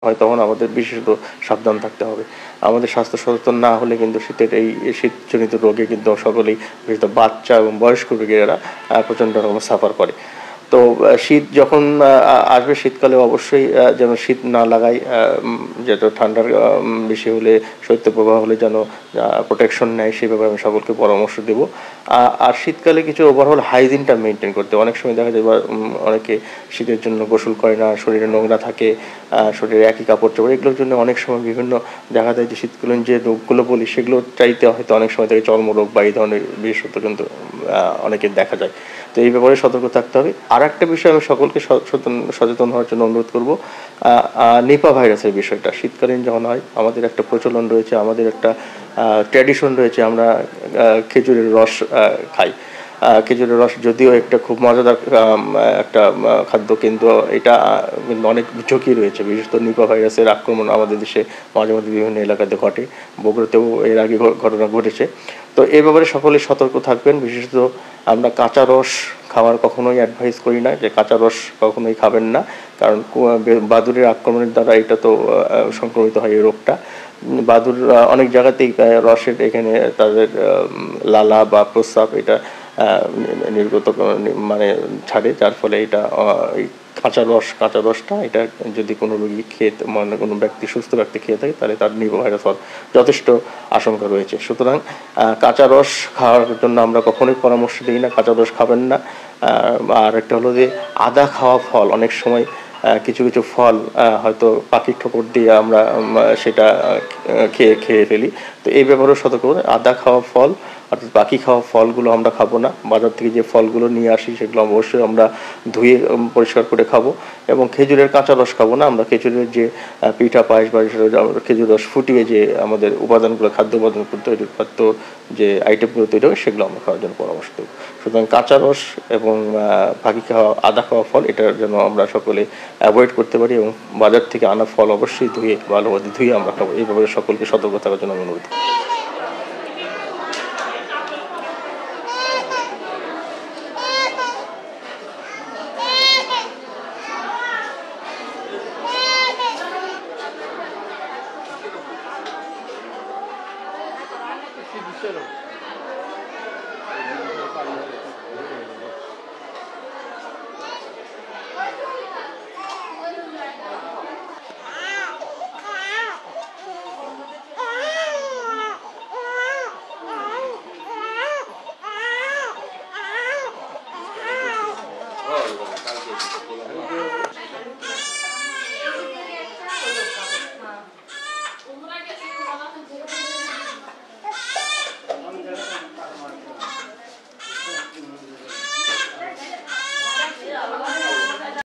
হয় তখন আমাদের বিশেষত সাবধান থাকতে হবে। আমাদের স্বাস্থ্য সচেতন না হলে কিন্তু শীতের এই শীতজনিত রোগে কিন্তু সকলেই, বিশেষত বাচ্চা এবং বয়স্ক রোগীরা প্রচণ্ড রকম সাফার করে। তো শীত যখন আসবে, শীতকালে অবশ্যই যেন শীত না লাগায়, যেটা ঠান্ডার বেশি হলে, শৈত্যপ্রবাহ হলে যেন প্রোটেকশন নেয়, সেই ব্যাপারে আমি সকলকে পরামর্শ দেব। আর শীতকালে কিছু ওভারঅল হাইজিনটা মেনটেন করতে। অনেক সময় দেখা যায় অনেকে শীতের জন্য গোসল করে না, শরীরে নোংরা থাকে, শরীরে একই কাপড় চোপড়, এগুলোর জন্য অনেক সময় বিভিন্ন দেখা যায় যে শীতকালীন যে রোগগুলো বলি সেগুলো চাইতে হয়তো অনেক সময় থেকে চর্মরোগ বা এই ধরনের বিশেষত কিন্তু অনেকের দেখা যায়। তো এই ব্যাপারে সতর্ক থাকতে হবে। আর একটা বিষয় আমি সকলকে সচেতন হওয়ার জন্য অনুরোধ করব, নিপা ভাইরাসের বিষয়টা। শীতকালীন যখন হয় আমাদের একটা প্রচলন রয়েছে, আমাদের একটা ট্র্যাডিশন রয়েছে, আমরা খেজুরের রস খাই। খেজুরের রস যদিও একটা খুব মজাদার একটা খাদ্য, কিন্তু এটা কিন্তু অনেক ঝুঁকি রয়েছে। বিশেষত নিপা ভাইরাসের আক্রমণ আমাদের দেশে মাঝে মাঝে বিভিন্ন এলাকাতে ঘটে, বগুড়াতেও এর আগে ঘটনা ঘটেছে। তো এ ব্যাপারে সকলে সতর্ক থাকবেন। বিশেষত আমরা কাঁচা রস খাওয়ার কখনোই অ্যাডভাইস করি না, যে কাঁচা রস কখনোই খাবেন না, কারণ বাদুড়ের আক্রমণের দ্বারা এটা তো সংক্রমিত হয় এই রোগটা। বাদুর অনেক জায়গাতেই রসের এখানে তাদের লালা বা প্রস্রাব এটা নির্গত মানে ছাড়ে, যার ফলে এটা কাঁচা রসটা এটা যদি কোনো রোগী খেয়ে, মানে কোনো ব্যক্তি, সুস্থ ব্যক্তি খেয়ে থাকে, তাহলে তার নিপা ভাইরাস হওয়ার যথেষ্ট আশঙ্কা রয়েছে। সুতরাং কাঁচা রস খাওয়ার জন্য আমরা কখনোই পরামর্শ দিই না, কাঁচা রস খাবেন না। আর একটা হলো যে আদা খাওয়া ফল, অনেক সময় কিছু কিছু ফল হয়তো পাখির ঠোকর দিয়ে আমরা সেটা খেয়ে ফেলি। তো এই ব্যাপারেও সতর্ক। আদা খাওয়া ফল অর্থাৎ পাখি খাওয়া ফলগুলো আমরা খাবো না। বাজার থেকে যে ফলগুলো নিয়ে আসি সেগুলো অবশ্যই আমরা ধুয়ে পরিষ্কার করে খাবো। এবং খেজুরের কাঁচা রস খাবো না। আমরা খেজুরের যে পিঠা পায়েস বা খেজুর রস ফুটিয়ে যে আমাদের উপাদানগুলো, খাদ্য উপাদান তৈরি, খাদ্য যে আইটেমগুলো তৈরি হয়, সেগুলো আমরা খাওয়ার জন্য পরামর্শ দেবো। সুতরাং কাঁচা রস এবং পাখি খাওয়া, আদা খাওয়া ফল, এটার জন্য আমরা সকলে অ্যাভয়েড করতে পারি। এবং বাজার থেকে আনা ফল অবশ্যই ভালোভাবে ধুয়ে আমরা খাবো। এই ব্যাপারে সকলকে সতর্ক থাকার জন্য অনুরোধ।